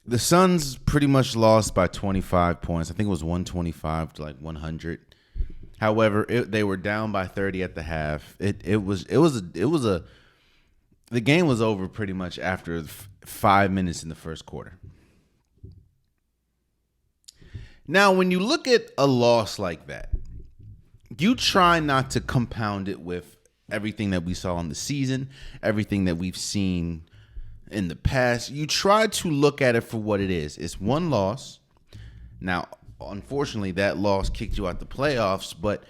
The Suns pretty much lost by 25 points. I think it was 125 to like 100. However, they were down by 30 at the half. The game was over pretty much after 5 minutes in the first quarter. Now, when you look at a loss like that, you try not to compound it with everything that we saw in the season, everything that we've seen in the past. You try to look at it for what it is. It's one loss. Now, unfortunately, that loss kicked you out the playoffs, but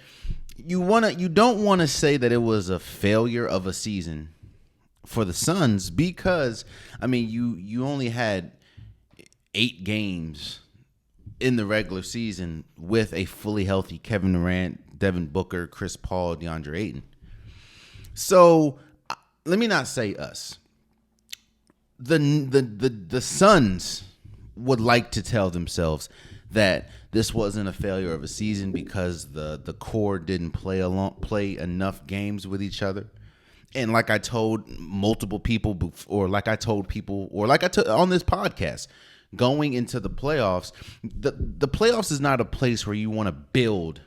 you don't want to say that it was a failure of a season for the Suns because, I mean, you only had 8 games in the regular season with a fully healthy Kevin Durant, Devin Booker, Chris Paul, DeAndre Ayton. So let me not say us. The Suns would like to tell themselves that this wasn't a failure of a season because the core didn't play enough games with each other. And like I told multiple people, or like I told on this podcast, going into the playoffs, the playoffs is not a place where you want to build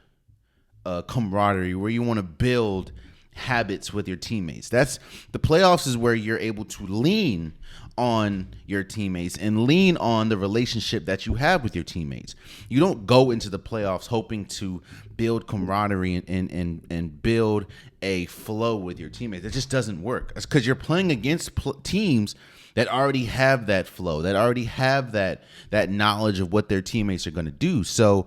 camaraderie, where you want to build habits with your teammates. The playoffs is where you're able to lean on your teammates and lean on the relationship that you have with your teammates. You don't go into the playoffs hoping to build camaraderie and build a flow with your teammates. It just doesn't work. It's because you're playing against teams that already have that flow, that already have that knowledge of what their teammates are going to do. So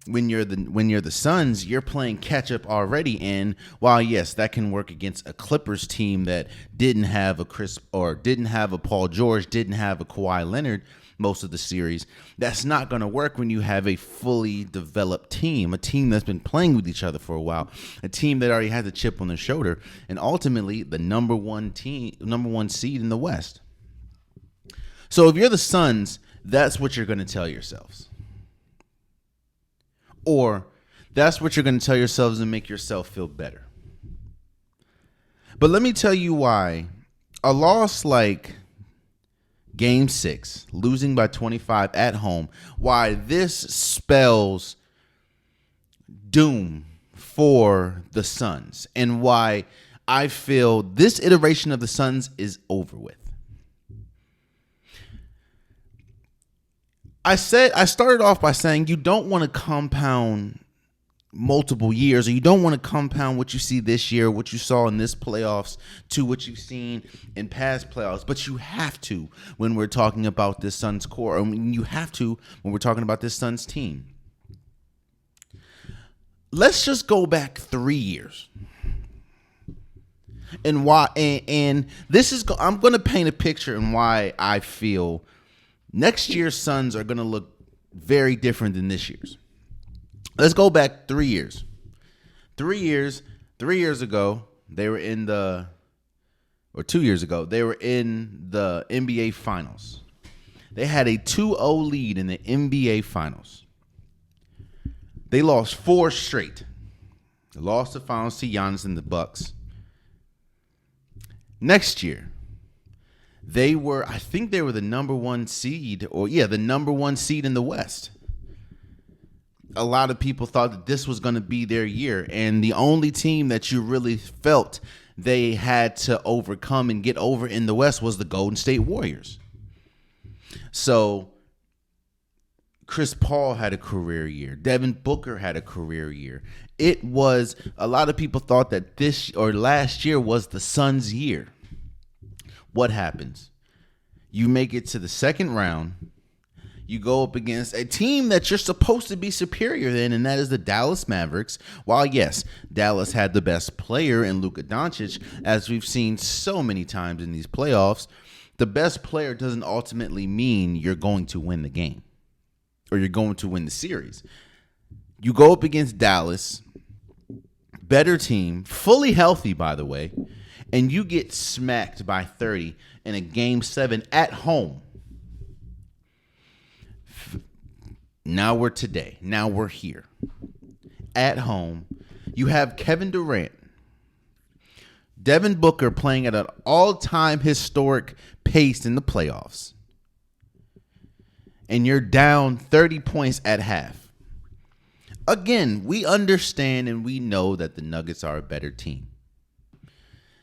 when you're the Suns, you're playing catch up already. And while yes, that can work against a Clippers team that didn't have a Paul George, didn't have a Kawhi Leonard most of the series, that's not going to work when you have a fully developed team, a team that's been playing with each other for a while, a team that already has a chip on their shoulder, and ultimately the number one seed in the West. So if you're the Suns, that's what you're going to tell yourselves. Or that's what you're going to tell yourselves and make yourself feel better. But let me tell you why a loss like Game 6, losing by 25 at home, why this spells doom for the Suns and why I feel this iteration of the Suns is over with. I started off by saying you don't want to compound multiple years, or you don't want to compound what you see this year, what you saw in this playoffs, to what you've seen in past playoffs. But you have to when we're talking about this Suns core, or you have to when we're talking about this Suns team. Let's just go back 3 years. And why? And this is I'm going to paint a picture and why I feel next year's Suns are going to look very different than this year's. Let's go back 3 years. 3 years ago, they were in 2 years ago, they were in the NBA Finals. They had a 2-0 lead in the NBA Finals. They lost 4 straight. They lost the finals to Giannis and the Bucks. Next year, they were the number 1 seed, the number 1 seed in the West. A lot of people thought that this was going to be their year, and the only team that you really felt they had to overcome and get over in the West was the Golden State Warriors. So Chris Paul had a career year. Devin Booker had a career year. It was a lot of people thought that last year was the Suns' year. What happens? You make it to the second round. You go up against a team that you're supposed to be superior in, and that is the Dallas Mavericks. While, yes, Dallas had the best player in Luka Doncic, as we've seen so many times in these playoffs, the best player doesn't ultimately mean you're going to win the game or you're going to win the series. You go up against Dallas, better team, fully healthy, by the way, and you get smacked by 30 in a Game 7 at home. Now we're here. At home, you have Kevin Durant, Devin Booker playing at an all-time historic pace in the playoffs. and you're down 30 points at half. Again, we understand and we know that the Nuggets are a better team.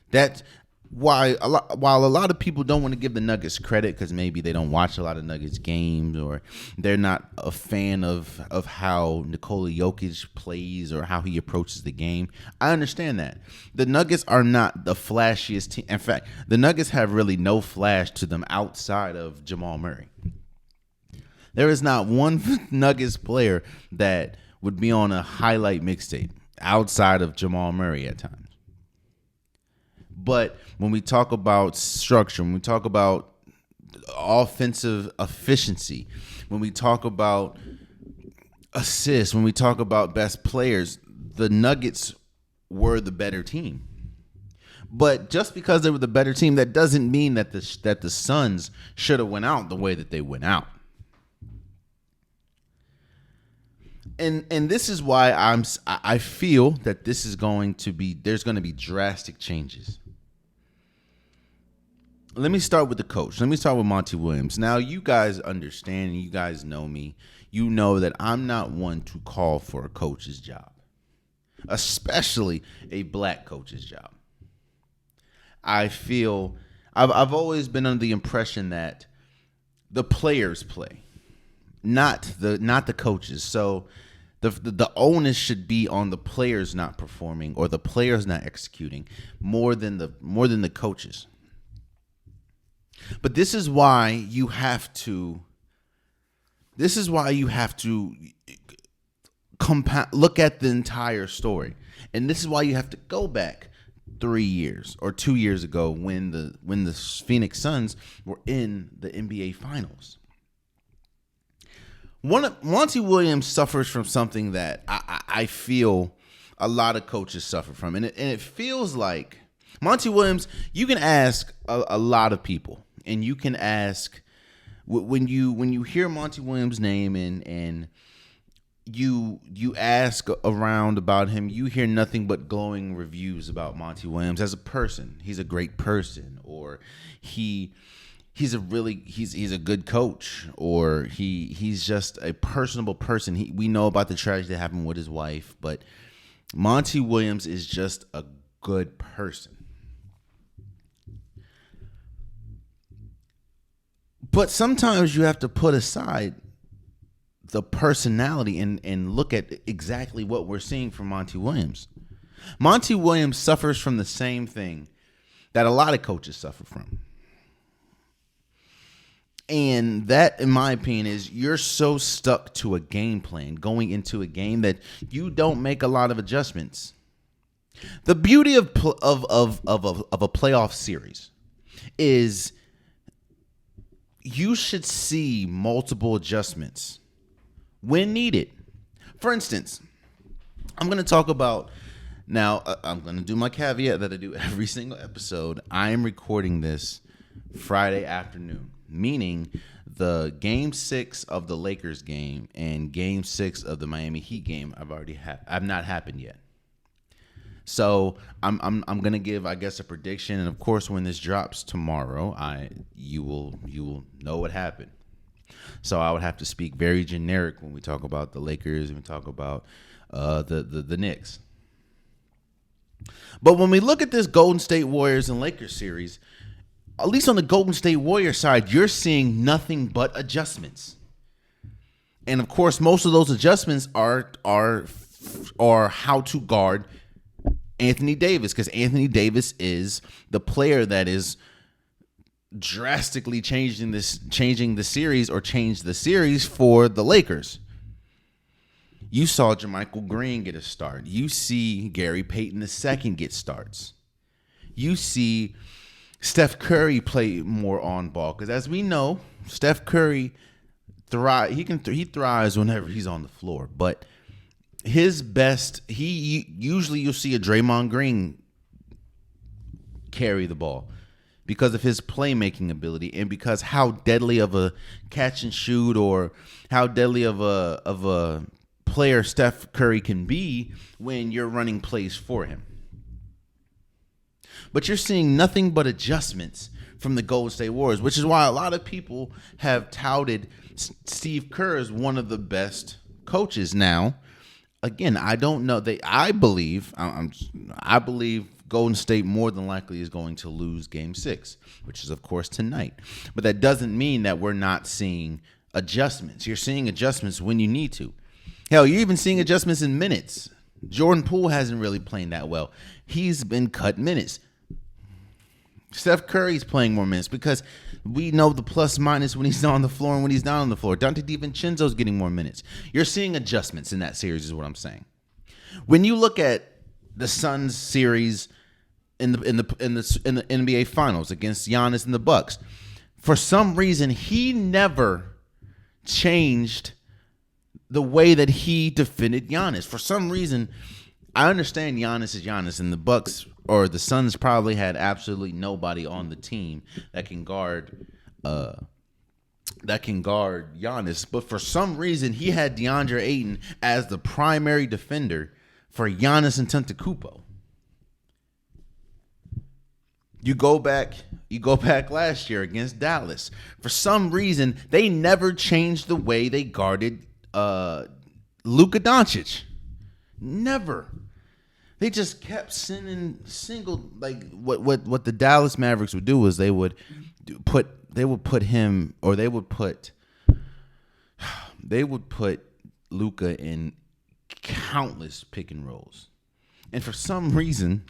That's why while a lot of people don't want to give the Nuggets credit because maybe they don't watch a lot of Nuggets games or they're not a fan of how Nikola Jokic plays or how he approaches the game. I understand that. The Nuggets are not the flashiest team. In fact, the Nuggets have really no flash to them outside of Jamal Murray. There is not one Nuggets player that would be on a highlight mixtape outside of Jamal Murray at times. But when we talk about structure, when we talk about offensive efficiency, when we talk about assists, when we talk about best players, the Nuggets were the better team. But just because they were the better team, that doesn't mean that the Suns should have went out the way that they went out. And this is why I feel that there's going to be drastic changes. Let me start with the coach. Let me start with Monty Williams. Now, you guys understand, you guys know me. You know that I'm not one to call for a coach's job, especially a black coach's job. I feel I've always been under the impression that the players play, not the coaches. So the onus should be on the players not performing or the players not executing more than the coaches. But this is why you have to look at the entire story. And this is why you have to go back 3 years or 2 years ago when the Phoenix Suns were in the NBA Finals. Monty Williams suffers from something that I feel a lot of coaches suffer from. And it feels like Monty Williams, you can ask a lot of people. And you can ask when you hear Monty Williams' name and you ask around about him, you hear nothing but glowing reviews about Monty Williams as a person. He's a great person, or he's a good coach, or he's just a personable person. We know about the tragedy that happened with his wife, but Monty Williams is just a good person. But sometimes you have to put aside the personality and look at exactly what we're seeing from Monty Williams. Monty Williams suffers from the same thing that a lot of coaches suffer from. And that, in my opinion, is you're so stuck to a game plan going into a game that you don't make a lot of adjustments. The beauty of a playoff series is you should see multiple adjustments when needed. For instance, I'm going to talk about now. I'm going to do my caveat that I do every single episode. I am recording this Friday afternoon, meaning the Game 6 of the Lakers game and Game 6 of the Miami Heat game I've not happened yet. So I'm gonna give, I guess, a prediction, and of course, when this drops tomorrow, you will know what happened. So I would have to speak very generic when we talk about the Lakers and we talk about the Knicks. But when we look at this Golden State Warriors and Lakers series, at least on the Golden State Warriors side, you're seeing nothing but adjustments, and of course, most of those adjustments are how to guard Anthony Davis, because Anthony Davis is the player that is drastically changing the series or changed the series for the Lakers. You saw JaMychal Green get a start. You see Gary Payton II get starts. You see Steph Curry play more on ball, because as we know, Steph Curry he thrives whenever he's on the floor, but his best, usually you'll see a Draymond Green carry the ball because of his playmaking ability and because how deadly of a catch and shoot or how deadly of a player Steph Curry can be when you're running plays for him. But you're seeing nothing but adjustments from the Golden State Warriors, which is why a lot of people have touted Steve Kerr as one of the best coaches. Now, again, I don't know. I believe Golden State more than likely is going to lose Game 6, which is of course tonight. But that doesn't mean that we're not seeing adjustments. You're seeing adjustments when you need to. Hell, you're even seeing adjustments in minutes. Jordan Poole hasn't really played that well. He's been cut minutes. Steph Curry's playing more minutes because we know the plus minus when he's on the floor and when he's not on the floor. Dante DiVincenzo's getting more minutes. You're seeing adjustments in that series is what I'm saying. When you look at the Suns series in the NBA Finals against Giannis and the Bucks, for some reason he never changed the way that he defended Giannis. For some reason, I understand Giannis is Giannis, and the Bucks or the Suns probably had absolutely nobody on the team that can guard Giannis. But for some reason, he had DeAndre Ayton as the primary defender for Giannis Antetokounmpo. You go back last year against Dallas. For some reason, they never changed the way they guarded Luka Doncic. Never. They just kept sending like what the Dallas Mavericks would do is they would put Luka in countless pick and rolls. And for some reason,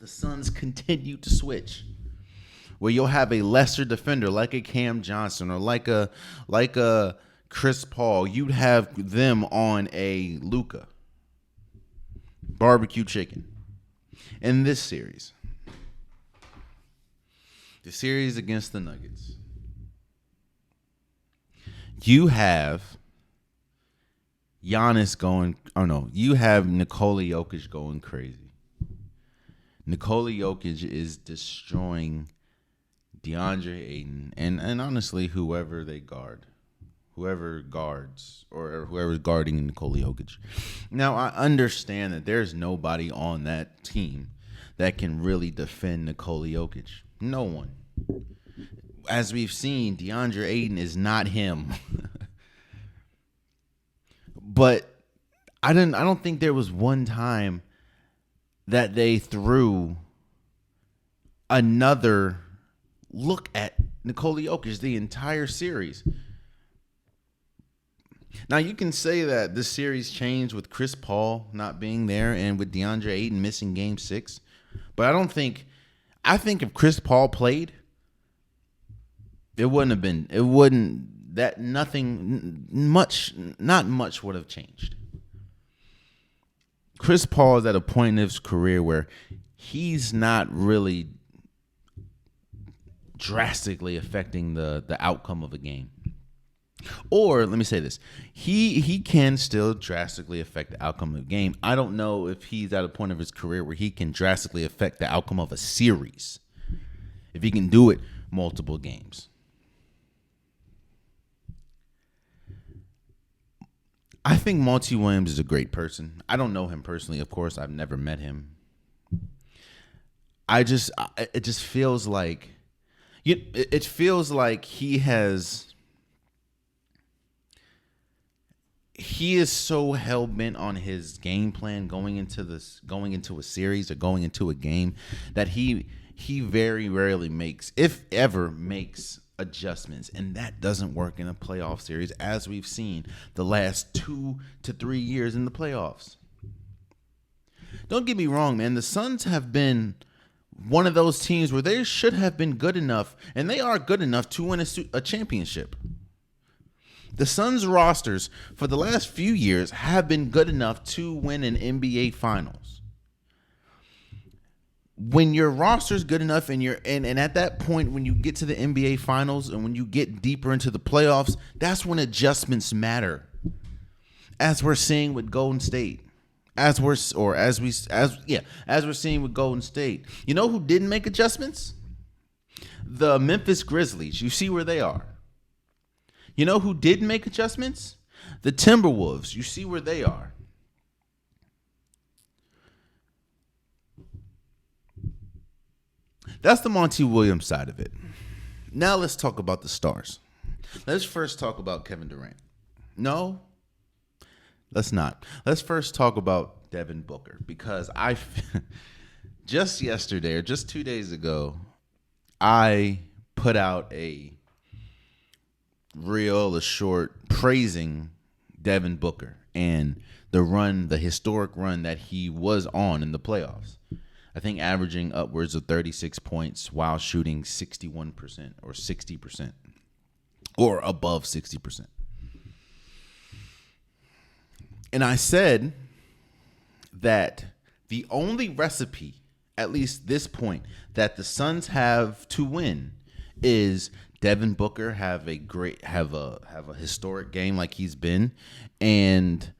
the Suns continue to switch, where you'll have a lesser defender like a Cam Johnson or like a Chris Paul. You'd have them on a Luka. Barbecue chicken. In this series, the series against the Nuggets, you have Giannis going, you have Nikola Jokic going crazy. Nikola Jokic is destroying DeAndre Ayton and honestly whoever they guard. Whoever guards or whoever's guarding Nikola Jokic. Now, I understand that there's nobody on that team that can really defend Nikola Jokic. No one. As we've seen, DeAndre Ayton is not him. But I don't think there was one time that they threw another look at Nikola Jokic the entire series. Now, you can say that this series changed with Chris Paul not being there and with DeAndre Ayton missing Game 6. But I think if Chris Paul played, not much would have changed. Chris Paul is at a point in his career where he's not really drastically affecting the outcome of a game. Or let me say this. He can still drastically affect the outcome of the game. I don't know if he's at a point of his career where he can drastically affect the outcome of a series. If he can do it multiple games. I think Monty Williams is a great person. I don't know him personally, of course. I've never met him. It just feels like it feels like he is so hell-bent on his game plan going into a series or going into a game that he very rarely makes, if ever makes, adjustments. And that doesn't work in a playoff series, as we've seen the last 2 to 3 years in the playoffs. Don't get me wrong, man. The Suns have been one of those teams where they should have been good enough, and they are good enough to win a championship. The Suns rosters for the last few years have been good enough to win an NBA Finals. When your roster's good enough and at that point when you get to the NBA Finals and when you get deeper into the playoffs, that's when adjustments matter. As we're seeing with Golden State. As we're seeing with Golden State. You know who didn't make adjustments? The Memphis Grizzlies. You see where they are. You know who did make adjustments? The Timberwolves. You see where they are. That's the Monty Williams side of it. Now let's talk about the stars. Let's first talk about Kevin Durant. No, let's not. Let's first talk about Devin Booker because just yesterday or just 2 days ago, I put out a reel, a short praising Devin Booker and the historic run that he was on in the playoffs. I think averaging upwards of 36 points while shooting 61% or 60% or above 60%. And I said that the only recipe, at least this point, that the Suns have to win is Devin Booker have a historic game like he's been, and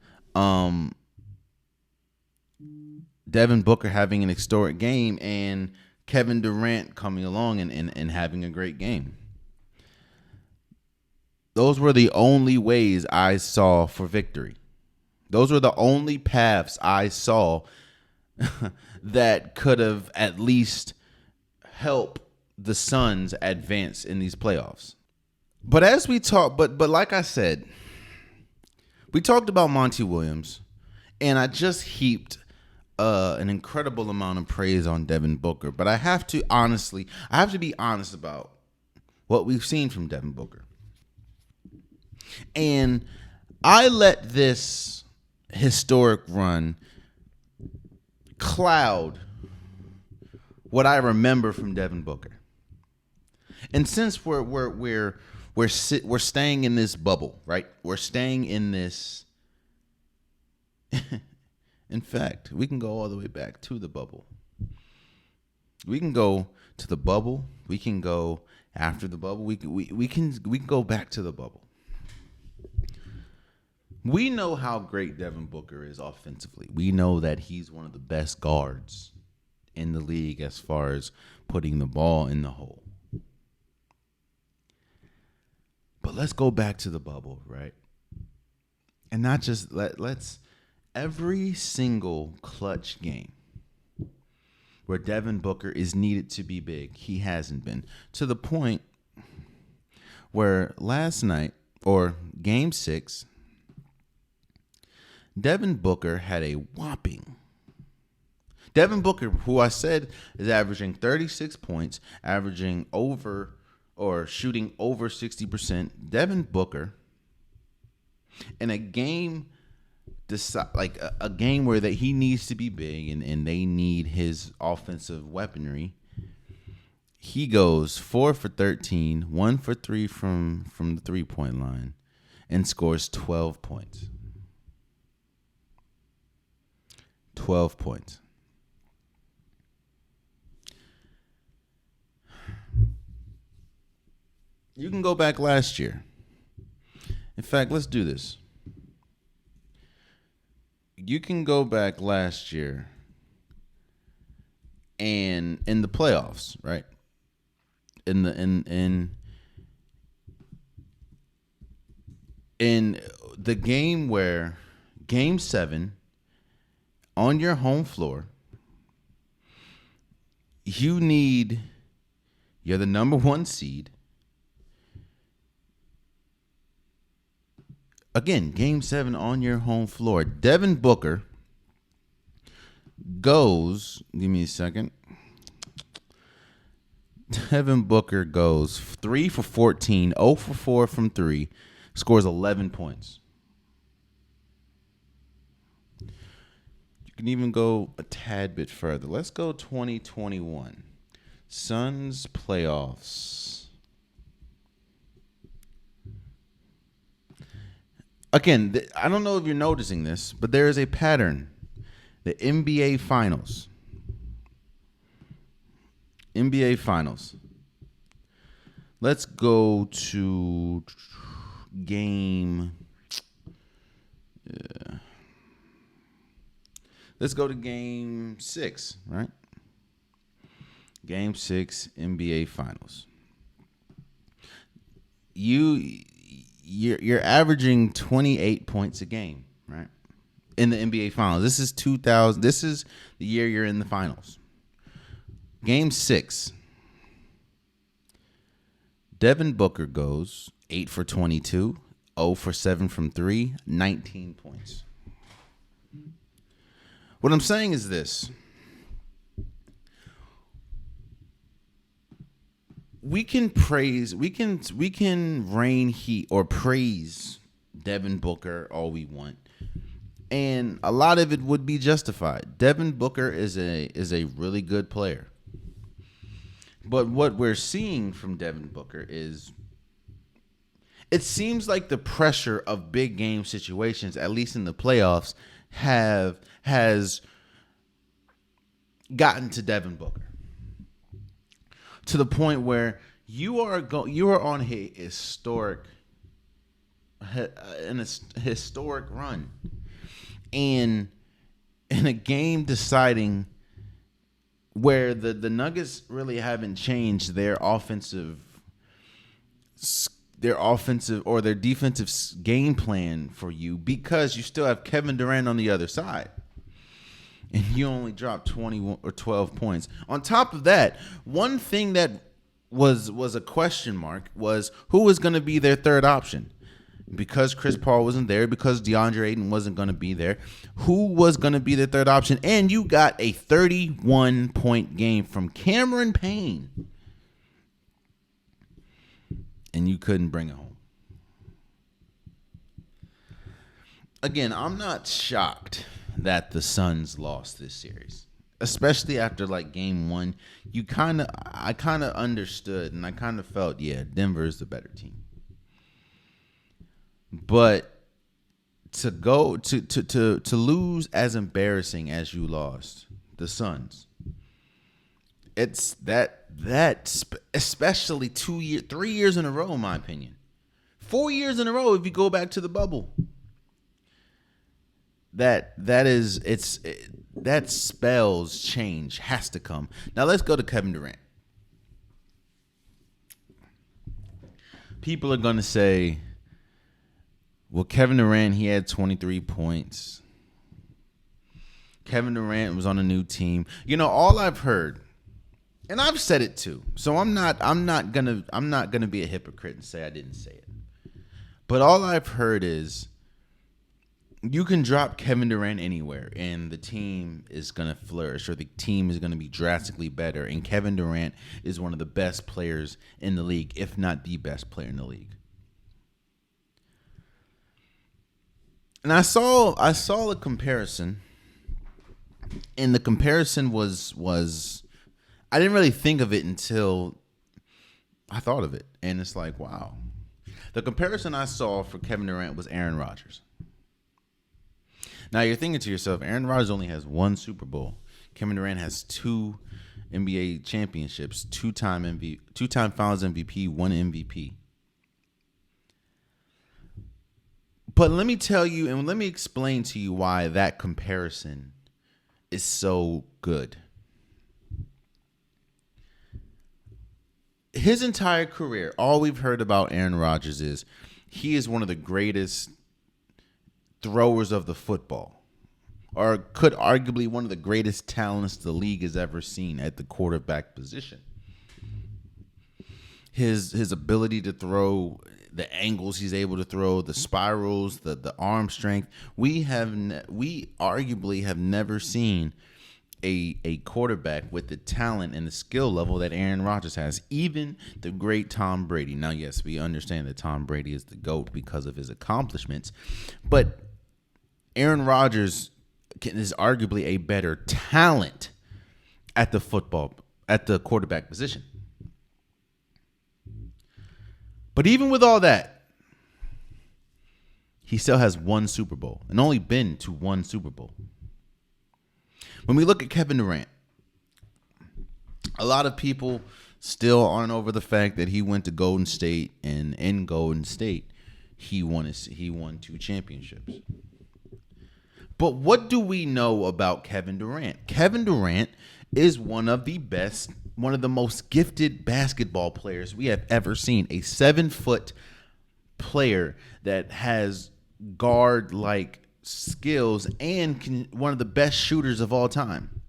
Devin Booker having an historic game, and Kevin Durant coming along and having a great game. Those were the only ways I saw for victory. Those were the only paths I saw that could have at least helped the Suns advance in these playoffs. But as we talk, but like I said, we talked about Monty Williams, and I just heaped an incredible amount of praise on Devin Booker. But I have to be honest about what we've seen from Devin Booker. And I let this historic run cloud what I remember from Devin Booker. And since we're staying in this bubble, right? We're staying in this. In fact, we can go all the way back to the bubble. We can go to the bubble. We can go after the bubble. We can go back to the bubble. We know how great Devin Booker is offensively. We know that he's one of the best guards in the league as far as putting the ball in the hole. But let's go back to the bubble, right? And not just let's every single clutch game where Devin Booker is needed to be big, he hasn't been. To the point where last night or game 6, Devin Booker had a whopping. Devin Booker, who I said is averaging 36 points, averaging over or shooting over 60%. Devin Booker in a game like a game where that he needs to be big and they need his offensive weaponry. He goes 4 for 13, 1 for 3 from the 3-point line, and scores 12 points. 12 points. You can go back last year. In fact, let's do this. You can go back last year and in the playoffs, right? In the game where game 7 on your home floor, you're the number 1 seed. Again, game 7 on your home floor. Devin Booker goes, give me a second. Devin Booker goes 3 for 14, 0 for 4 from 3, scores 11 points. You can even go a tad bit further. Let's go 2021. Suns playoffs. Again, I don't know if you're noticing this, but there is a pattern. The NBA Finals. NBA Finals. Let's go to game. Let's go to game 6, right? Game 6, NBA Finals. You're averaging 28 points a game, right? In the NBA Finals. This is 2000. This is the year you're in the finals. Game 6. Devin Booker goes 8 for 22, 0 for 7 from 3, 19 points. What I'm saying is this. We can rain heat or praise Devin Booker all we want. And a lot of it would be justified. Devin Booker is a really good player. But what we're seeing from Devin Booker is it seems like the pressure of big game situations, at least in the playoffs, has gotten to Devin Booker to the point where you are on a historic run, and in a game deciding where the Nuggets really haven't changed their offensive or their defensive game plan for you, because you still have Kevin Durant on the other side. And you only dropped 20 or 12 points. On top of that, one thing that was a question mark was who was going to be their third option. Because Chris Paul wasn't there, because DeAndre Ayton wasn't going to be there, who was going to be the third option? And you got a 31-point game from Cameron Payne, and you couldn't bring it home. Again, I'm not shocked that the Suns lost this series, especially after like game one. I kind of understood, and I kind of felt, yeah, Denver is the better team. But to go to lose as embarrassing as you lost the Suns, it's that especially 3 years in a row, in my opinion, 4 years in a row if you go back to the bubble. That spells change has to come. Now let's go to Kevin Durant. People are gonna say, well, Kevin Durant, he had 23 points. Kevin Durant was on a new team. You know, all I've heard, and I've said it too, so I'm not gonna be a hypocrite and say I didn't say it. But all I've heard is you can drop Kevin Durant anywhere and the team is going to flourish, or the team is going to be drastically better. And Kevin Durant is one of the best players in the league, if not the best player in the league. And I saw a comparison, and the comparison was I didn't really think of it until I thought of it. And it's like, wow. The comparison I saw for Kevin Durant was Aaron Rodgers. Now you're thinking to yourself, Aaron Rodgers only has one Super Bowl. Kevin Durant has 2 NBA championships, two-time Finals MVP, 1 MVP. But let me tell you, and let me explain to you why that comparison is so good. His entire career, all we've heard about Aaron Rodgers is he is one of the greatest throwers of the football, or could arguably one of the greatest talents the league has ever seen at the quarterback position. His ability to throw, the angles he's able to throw, the spirals, the arm strength. We arguably have never seen a quarterback with the talent and the skill level that Aaron Rodgers has. Even the great Tom Brady. Now, yes, we understand that Tom Brady is the GOAT because of his accomplishments, but Aaron Rodgers is arguably a better talent at the quarterback position. But even with all that, he still has 1 Super Bowl and only been to 1 Super Bowl. When we look at Kevin Durant, a lot of people still aren't over the fact that he went to Golden State, and in Golden State, he won 2 championships. But what do we know about Kevin Durant? Kevin Durant is one of the most gifted basketball players we have ever seen. A 7-foot player that has guard-like skills and one of the best shooters of all time.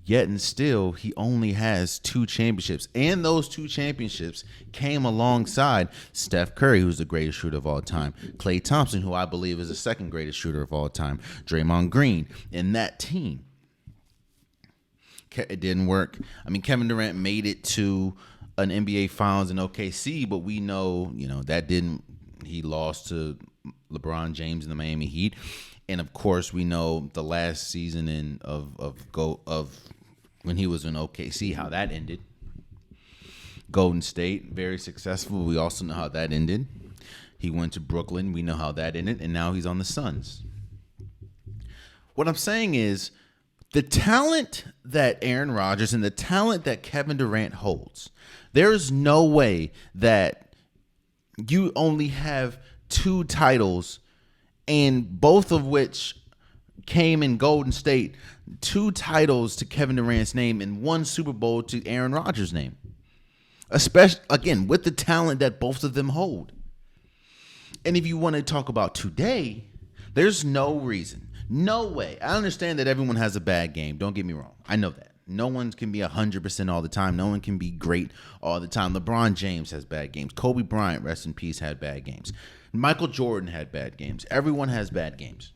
Yet and still, he only has 2 championships. And those 2 championships came alongside Steph Curry, who's the greatest shooter of all time, Klay Thompson, who I believe is the second greatest shooter of all time, Draymond Green, and that team. It didn't work. I mean, Kevin Durant made it to an NBA Finals in OKC, but we know, that didn't. He lost to LeBron James in the Miami Heat, and of course, we know the last season of when he was in OKC, how that ended. Golden State, very successful. We also know how that ended. He went to Brooklyn. We know how that ended, and now he's on the Suns. What I'm saying is, the talent that Aaron Rodgers and the talent that Kevin Durant holds, there is no way that you only have 2 titles, and both of which came in Golden State, 2 titles to Kevin Durant's name and 1 Super Bowl to Aaron Rodgers' name. Especially, again, with the talent that both of them hold. And if you want to talk about today, there's no reason, no way. I understand that everyone has a bad game. Don't get me wrong. I know that. No one can be 100% all the time. No one can be great all the time. LeBron James has bad games. Kobe Bryant, rest in peace, had bad games. Michael Jordan had bad games. Everyone has bad games.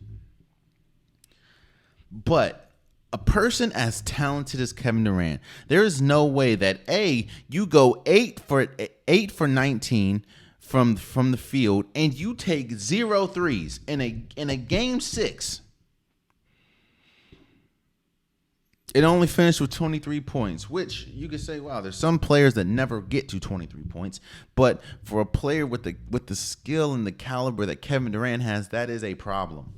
But a person as talented as Kevin Durant, there is no way that you go 8 for 19 from the field and you take 0 threes in a game 6. It only finished with 23 points, which you could say, wow, there's some players that never get to 23 points. But for a player with the skill and the caliber that Kevin Durant has, that is a problem.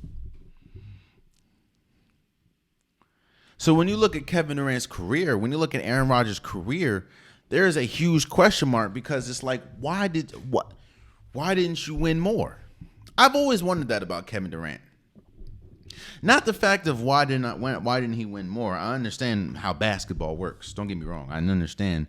So when you look at Kevin Durant's career, when you look at Aaron Rodgers' career, there is a huge question mark, because it's like, why didn't you win more? I've always wondered that about Kevin Durant. Not the fact of why didn't he win more. I understand how basketball works. Don't get me wrong. I understand.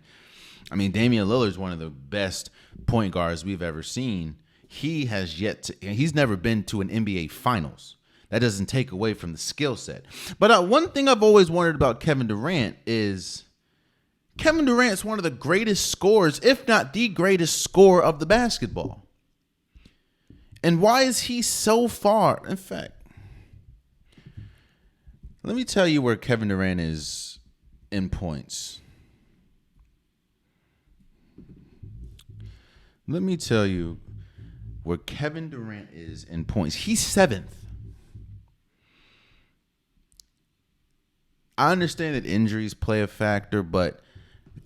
I mean, Damian Lillard is one of the best point guards we've ever seen. He's never been to an NBA Finals. That doesn't take away from the skill set. But one thing I've always wondered about Kevin Durant is Kevin Durant's one of the greatest scorers, if not the greatest scorer of the basketball. And why is he so far? In fact, let me tell you where Kevin Durant is in points. Let me tell you where Kevin Durant is in points. He's 7th. I understand that injuries play a factor, but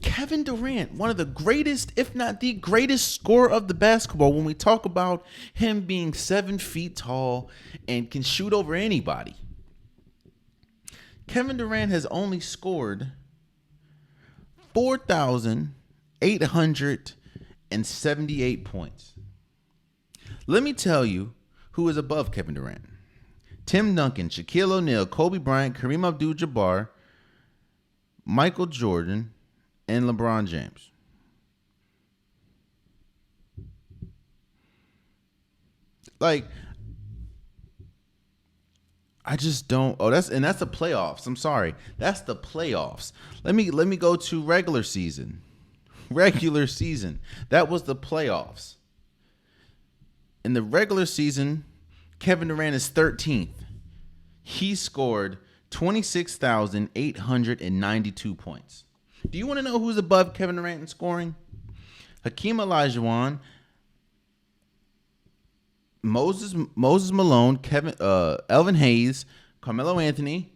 Kevin Durant, one of the greatest, if not the greatest scorer of the basketball, when we talk about him being 7 feet tall and can shoot over anybody. Kevin Durant has only scored 4,878 points. Let me tell you who is above Kevin Durant. Tim Duncan, Shaquille O'Neal, Kobe Bryant, Kareem Abdul-Jabbar, Michael Jordan, and LeBron James. I just don't. Oh, that's the playoffs. I'm sorry. That's the playoffs. Let me go to regular season. Regular season. That was the playoffs. In the regular season, Kevin Durant is 13th. He scored 26,892 points. Do you want to know who's above Kevin Durant in scoring? Hakeem Olajuwon, Moses Malone, Elvin Hayes, Carmelo Anthony,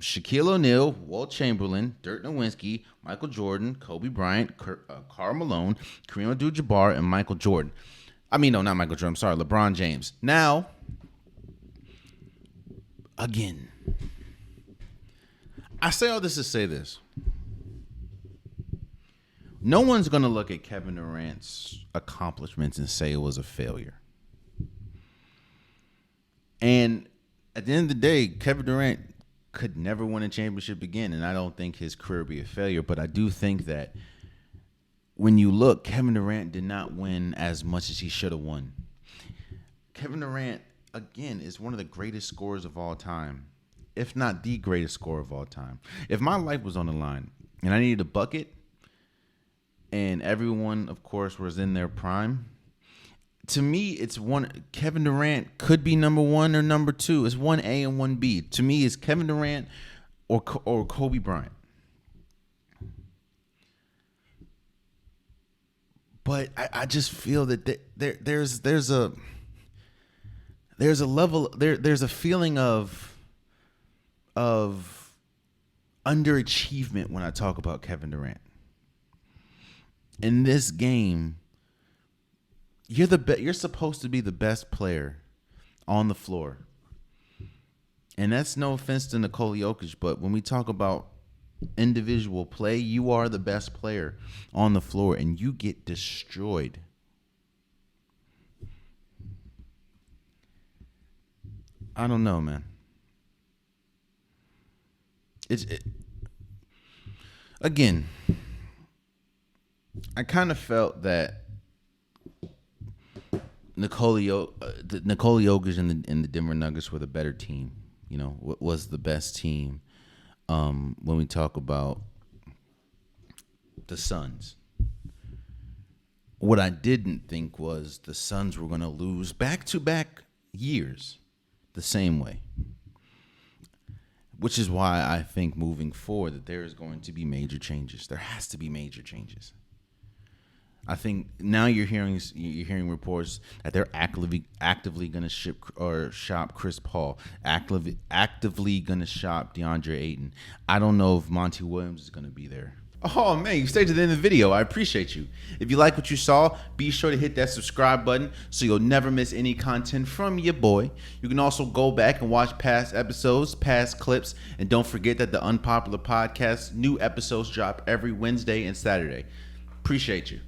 Shaquille O'Neal, Wilt Chamberlain, Dirk Nowitzki, Michael Jordan, Kobe Bryant, Karl Malone, Kareem Abdul-Jabbar, and Michael Jordan. I mean, no, not Michael Jordan. I'm sorry, LeBron James. Now, again, I say all this to say this. No one's going to look at Kevin Durant's accomplishments and say it was a failure. And at the end of the day, Kevin Durant could never win a championship again, and I don't think his career would be a failure. But I do think that when you look, Kevin Durant did not win as much as he should have won. Kevin Durant, again, is one of the greatest scorers of all time. if not the greatest scorer of all time. If my life was on the line and I needed a bucket, and everyone, of course, was in their prime, to me, it's one. Kevin Durant could be number one or number two. It's 1A and 1B. To me, it's Kevin Durant or Kobe Bryant. But I just feel that there's a level there's a feeling of underachievement when I talk about Kevin Durant. In this game, you're supposed to be the best player on the floor. And that's no offense to Nikola Jokic, but when we talk about individual play, you are the best player on the floor and you get destroyed. I don't know, man. Again, I kind of felt that Nikola Jokic and the Denver Nuggets were the better team. You know, was the best team when we talk about the Suns. What I didn't think was the Suns were going to lose back-to-back years the same way. Which is why I think moving forward that there is going to be major changes. There has to be major changes. I think now you're hearing reports that they're actively going to shop Chris Paul, actively going to shop DeAndre Ayton. I don't know if Monty Williams is going to be there. Oh man, you stayed to the end of the video. I appreciate you. If you like what you saw, be sure to hit that subscribe button so you'll never miss any content from your boy. You can also go back and watch past episodes, past clips, and don't forget that the Unpopular Podcast new episodes drop every Wednesday and Saturday. Appreciate you.